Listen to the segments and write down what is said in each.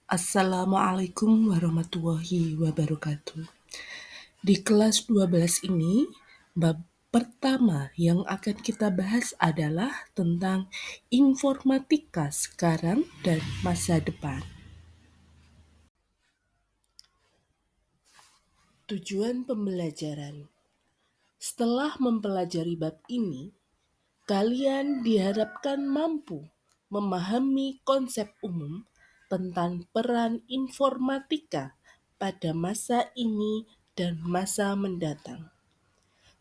Assalamualaikum warahmatullahi wabarakatuh. Di kelas 12 ini, bab pertama yang akan kita bahas adalah tentang informatika sekarang dan masa depan. Tujuan pembelajaran. Setelah mempelajari bab ini, kalian diharapkan mampu memahami konsep umum tentang peran informatika pada masa ini dan masa mendatang.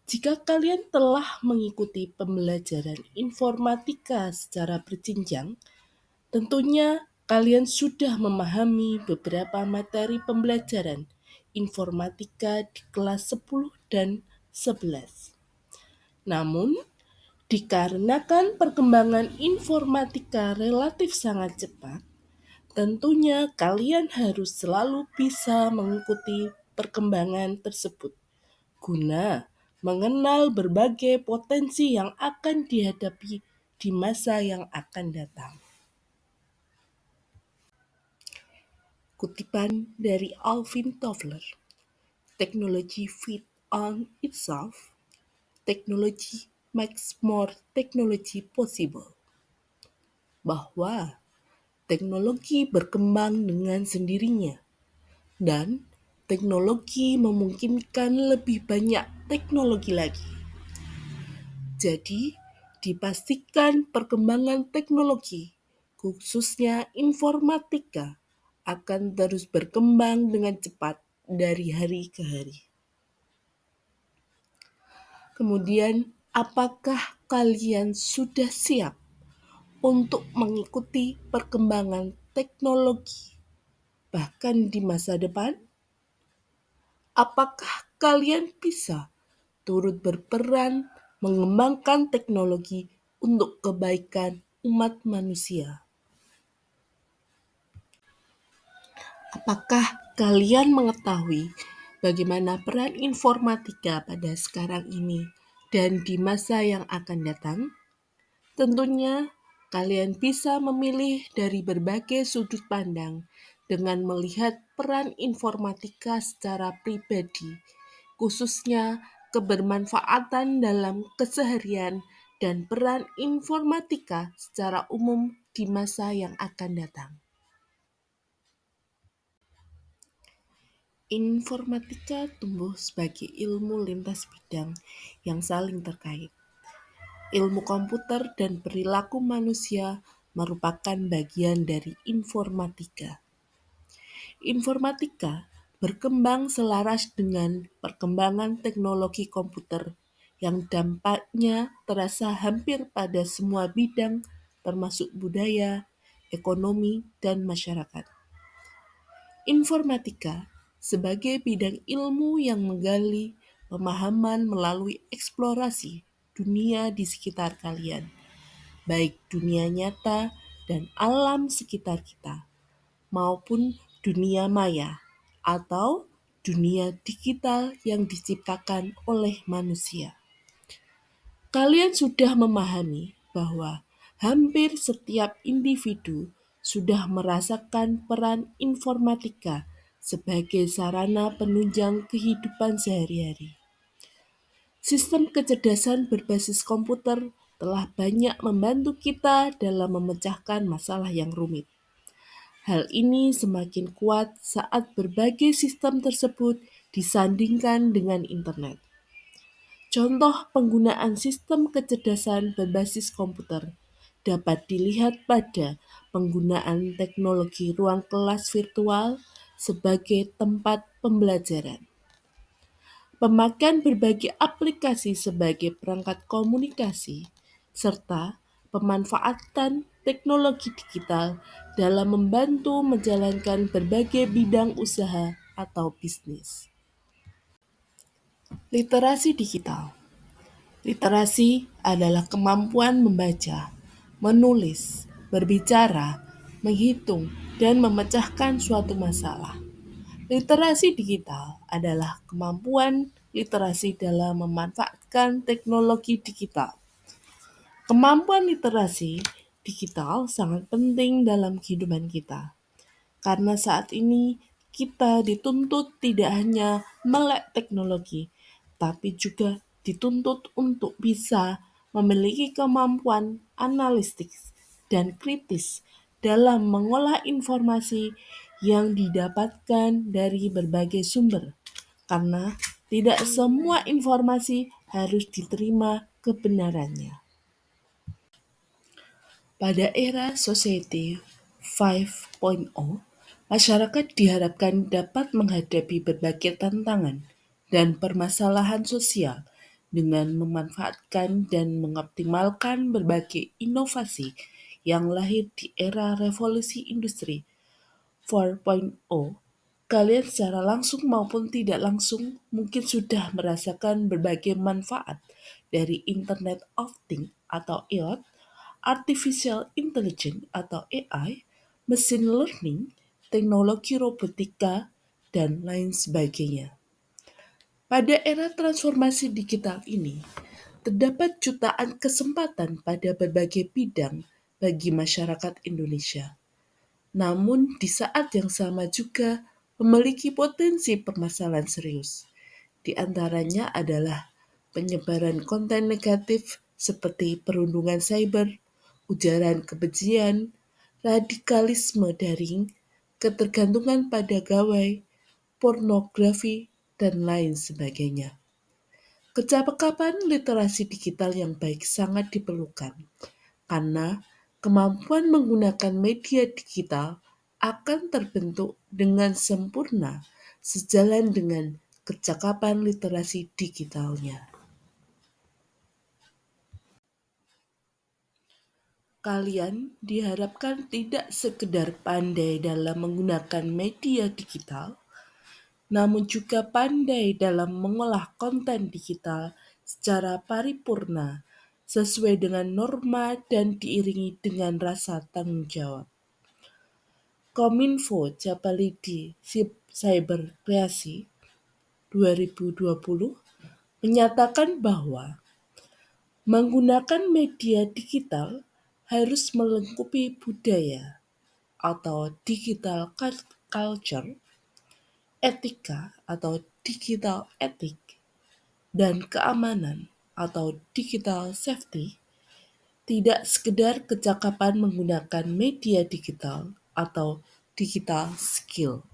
Jika kalian telah mengikuti pembelajaran informatika secara berjenjang, tentunya kalian sudah memahami beberapa materi pembelajaran informatika di kelas 10 dan 11. Namun, dikarenakan perkembangan informatika relatif sangat cepat, tentunya kalian harus selalu bisa mengikuti perkembangan tersebut guna mengenal berbagai potensi yang akan dihadapi di masa yang akan datang. Kutipan dari Alvin Toffler, Technology feeds on itself, technology makes more technology possible. Bahwa teknologi berkembang dengan sendirinya dan teknologi memungkinkan lebih banyak teknologi lagi. Jadi, dipastikan perkembangan teknologi, khususnya informatika, akan terus berkembang dengan cepat dari hari ke hari. Kemudian, apakah kalian sudah siap untuk mengikuti perkembangan teknologi bahkan di masa depan? Apakah kalian bisa turut berperan mengembangkan teknologi untuk kebaikan umat manusia? Apakah kalian mengetahui bagaimana peran informatika pada sekarang ini dan di masa yang akan datang? Tentunya kalian bisa memilih dari berbagai sudut pandang dengan melihat peran informatika secara pribadi, khususnya kebermanfaatan dalam keseharian dan peran informatika secara umum di masa yang akan datang. Informatika tumbuh sebagai ilmu lintas bidang yang saling terkait. Ilmu komputer dan perilaku manusia merupakan bagian dari informatika. Informatika berkembang selaras dengan perkembangan teknologi komputer yang dampaknya terasa hampir pada semua bidang termasuk budaya, ekonomi, dan masyarakat. Informatika sebagai bidang ilmu yang menggali pemahaman melalui eksplorasi dunia di sekitar kalian, baik dunia nyata dan alam sekitar kita, maupun dunia maya atau dunia digital yang diciptakan oleh manusia. Kalian sudah memahami bahwa hampir setiap individu sudah merasakan peran informatika sebagai sarana penunjang kehidupan sehari-hari. Sistem kecerdasan berbasis komputer telah banyak membantu kita dalam memecahkan masalah yang rumit. Hal ini semakin kuat saat berbagai sistem tersebut disandingkan dengan internet. Contoh penggunaan sistem kecerdasan berbasis komputer dapat dilihat pada penggunaan teknologi ruang kelas virtual sebagai tempat pembelajaran, pemakaian berbagai aplikasi sebagai perangkat komunikasi, serta pemanfaatan teknologi digital dalam membantu menjalankan berbagai bidang usaha atau bisnis. Literasi digital. Literasi adalah kemampuan membaca, menulis, berbicara, menghitung, dan memecahkan suatu masalah. Literasi digital adalah kemampuan literasi dalam memanfaatkan teknologi digital. Kemampuan literasi digital sangat penting dalam kehidupan kita, Karena saat ini kita dituntut tidak hanya melek teknologi, tapi juga dituntut untuk bisa memiliki kemampuan analitik dan kritis dalam mengolah informasi yang didapatkan dari berbagai sumber. Karena tidak semua informasi harus diterima kebenarannya. Pada era Society 5.0, masyarakat diharapkan dapat menghadapi berbagai tantangan dan permasalahan sosial dengan memanfaatkan dan mengoptimalkan berbagai inovasi yang lahir di era revolusi industri 4.0. Kalian secara langsung maupun tidak langsung mungkin sudah merasakan berbagai manfaat dari Internet of Things atau IoT, Artificial Intelligence atau AI, Machine Learning, teknologi robotika, dan lain sebagainya. Pada era transformasi digital ini, terdapat jutaan kesempatan pada berbagai bidang bagi masyarakat Indonesia. Namun di saat yang sama juga memiliki potensi permasalahan serius. Di antaranya adalah penyebaran konten negatif seperti perundungan cyber, ujaran kebencian, radikalisme daring, ketergantungan pada gawai, pornografi, dan lain sebagainya. Kecakapan literasi digital yang baik sangat diperlukan karena kemampuan menggunakan media digital akan terbentuk dengan sempurna sejalan dengan kecakapan literasi digitalnya. Kalian diharapkan tidak sekedar pandai dalam menggunakan media digital, namun juga pandai dalam mengolah konten digital secara paripurna sesuai dengan norma dan diiringi dengan rasa tanggung jawab. Kominfo Japalidi Cyber Kreasi 2020 menyatakan bahwa menggunakan media digital harus melengkapi budaya atau digital culture, etika atau digital etik, dan keamanan atau digital safety, tidak sekedar kecakapan menggunakan media digital atau digital skill.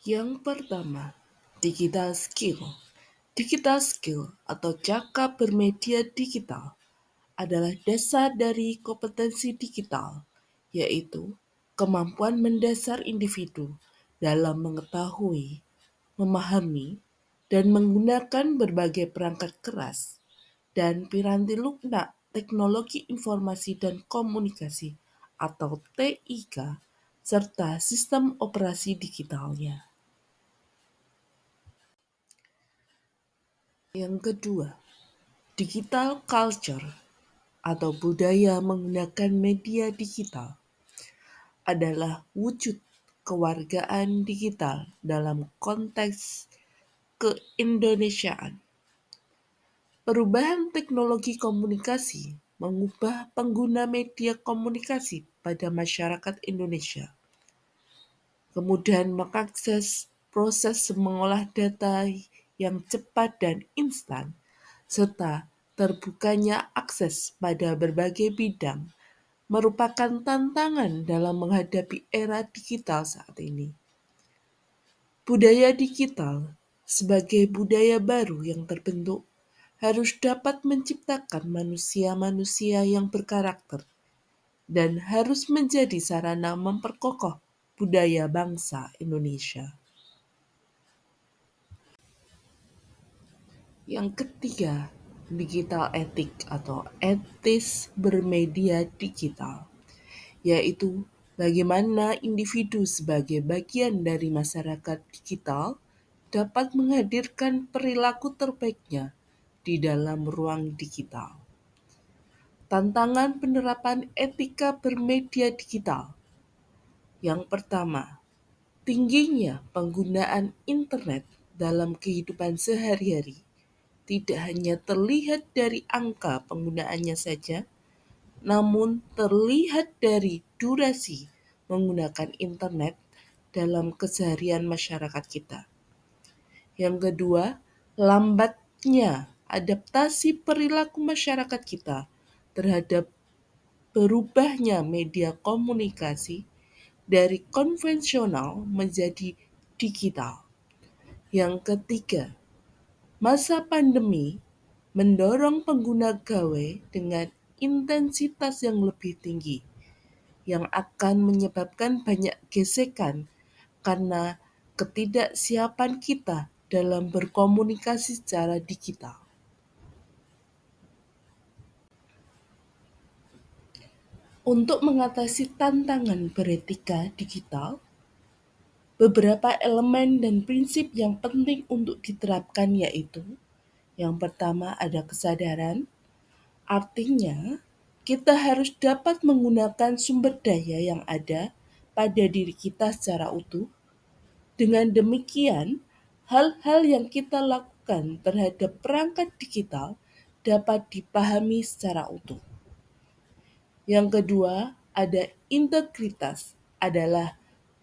Yang pertama, digital skill. Digital skill atau cakap bermedia digital adalah dasar dari kompetensi digital, yaitu kemampuan mendasar individu dalam mengetahui, memahami, dan menggunakan berbagai perangkat keras dan piranti lunak teknologi informasi dan komunikasi atau TIK serta sistem operasi digitalnya. Yang kedua, digital culture atau budaya menggunakan media digital adalah wujud kewargaan digital dalam konteks keindonesiaan. Perubahan teknologi komunikasi mengubah pengguna media komunikasi pada masyarakat Indonesia. Kemudian mengakses proses mengolah data yang cepat dan instan, serta terbukanya akses pada berbagai bidang merupakan tantangan dalam menghadapi era digital saat ini. Budaya digital sebagai budaya baru yang terbentuk harus dapat menciptakan manusia-manusia yang berkarakter dan harus menjadi sarana memperkokoh budaya bangsa Indonesia. Yang ketiga, digital etik atau etis bermedia digital, yaitu bagaimana individu sebagai bagian dari masyarakat digital dapat menghadirkan perilaku terbaiknya di dalam ruang digital. Tantangan penerapan etika bermedia digital. Yang pertama, tingginya penggunaan internet dalam kehidupan sehari-hari tidak hanya terlihat dari angka penggunaannya saja, namun terlihat dari durasi menggunakan internet dalam keseharian masyarakat kita. Yang kedua, lambatnya adaptasi perilaku masyarakat kita terhadap berubahnya media komunikasi dari konvensional menjadi digital. Yang ketiga, masa pandemi mendorong pengguna gawe dengan intensitas yang lebih tinggi, yang akan menyebabkan banyak gesekan karena ketidaksiapan kita dalam berkomunikasi secara digital. Untuk mengatasi tantangan beretika digital, beberapa elemen dan prinsip yang penting untuk diterapkan yaitu: yang pertama ada kesadaran, artinya kita harus dapat menggunakan sumber daya yang ada pada diri kita secara utuh. Dengan demikian, hal-hal yang kita lakukan terhadap perangkat digital dapat dipahami secara utuh. Yang kedua, ada integritas, adalah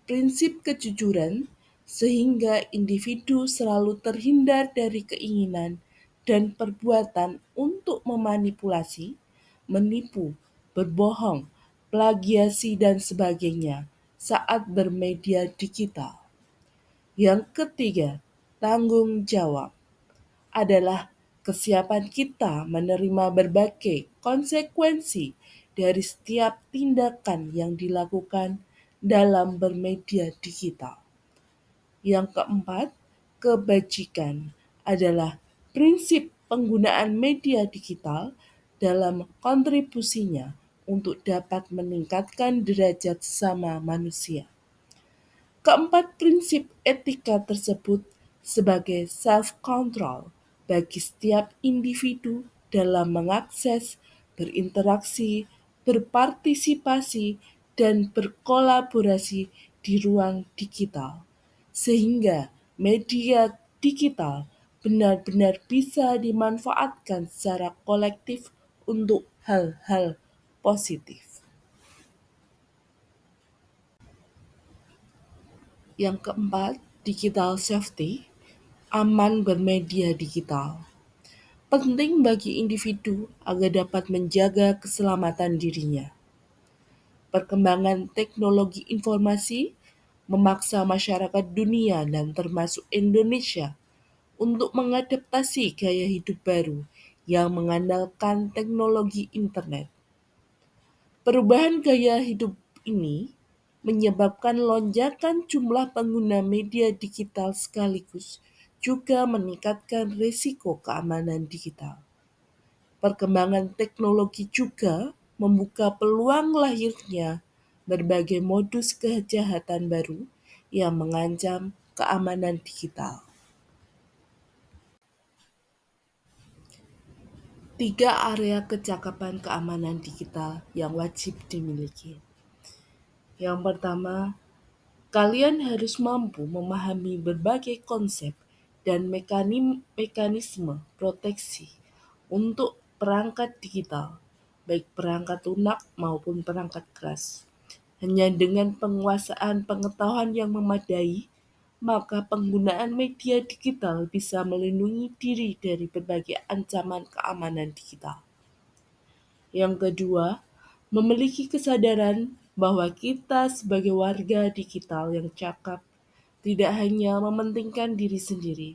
prinsip kejujuran sehingga individu selalu terhindar dari keinginan dan perbuatan untuk memanipulasi, menipu, berbohong, plagiasi, dan sebagainya saat bermedia digital. Yang ketiga, tanggung jawab adalah kesiapan kita menerima berbagai konsekuensi dari setiap tindakan yang dilakukan dalam bermedia digital. Yang keempat, kebajikan adalah prinsip penggunaan media digital dalam kontribusinya untuk dapat meningkatkan derajat sesama manusia. Keempat prinsip etika tersebut sebagai self-control bagi setiap individu dalam mengakses, berinteraksi, berpartisipasi, dan berkolaborasi di ruang digital, sehingga media digital benar-benar bisa dimanfaatkan secara kolektif untuk hal-hal positif. Yang keempat, digital safety, aman bermedia digital. Penting bagi individu agar dapat menjaga keselamatan dirinya. Perkembangan teknologi informasi memaksa masyarakat dunia dan termasuk Indonesia untuk mengadaptasi gaya hidup baru yang mengandalkan teknologi internet. Perubahan gaya hidup ini menyebabkan lonjakan jumlah pengguna media digital sekaligus juga meningkatkan risiko keamanan digital. Perkembangan teknologi juga membuka peluang lahirnya berbagai modus kejahatan baru yang mengancam keamanan digital. Tiga area kecakapan keamanan digital yang wajib dimiliki. Yang pertama, kalian harus mampu memahami berbagai konsep dan mekanisme proteksi untuk perangkat digital, baik perangkat lunak maupun perangkat keras. Hanya dengan penguasaan pengetahuan yang memadai, maka penggunaan media digital bisa melindungi diri dari berbagai ancaman keamanan digital. Yang kedua, memiliki kesadaran bahwa kita sebagai warga digital yang cakap tidak hanya mementingkan diri sendiri,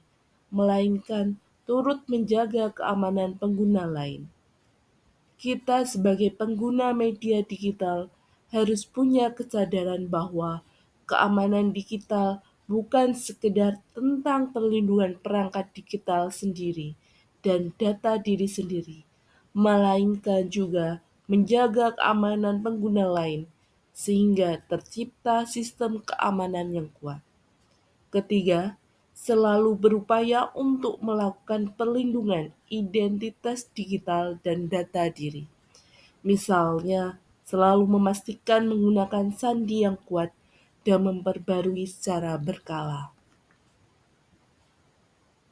melainkan turut menjaga keamanan pengguna lain. Kita sebagai pengguna media digital harus punya kesadaran bahwa keamanan digital bukan sekedar tentang perlindungan perangkat digital sendiri dan data diri sendiri, melainkan juga menjaga keamanan pengguna lain sehingga tercipta sistem keamanan yang kuat. Ketiga, selalu berupaya untuk melakukan perlindungan identitas digital dan data diri. Misalnya, selalu memastikan menggunakan sandi yang kuat dan memperbarui secara berkala.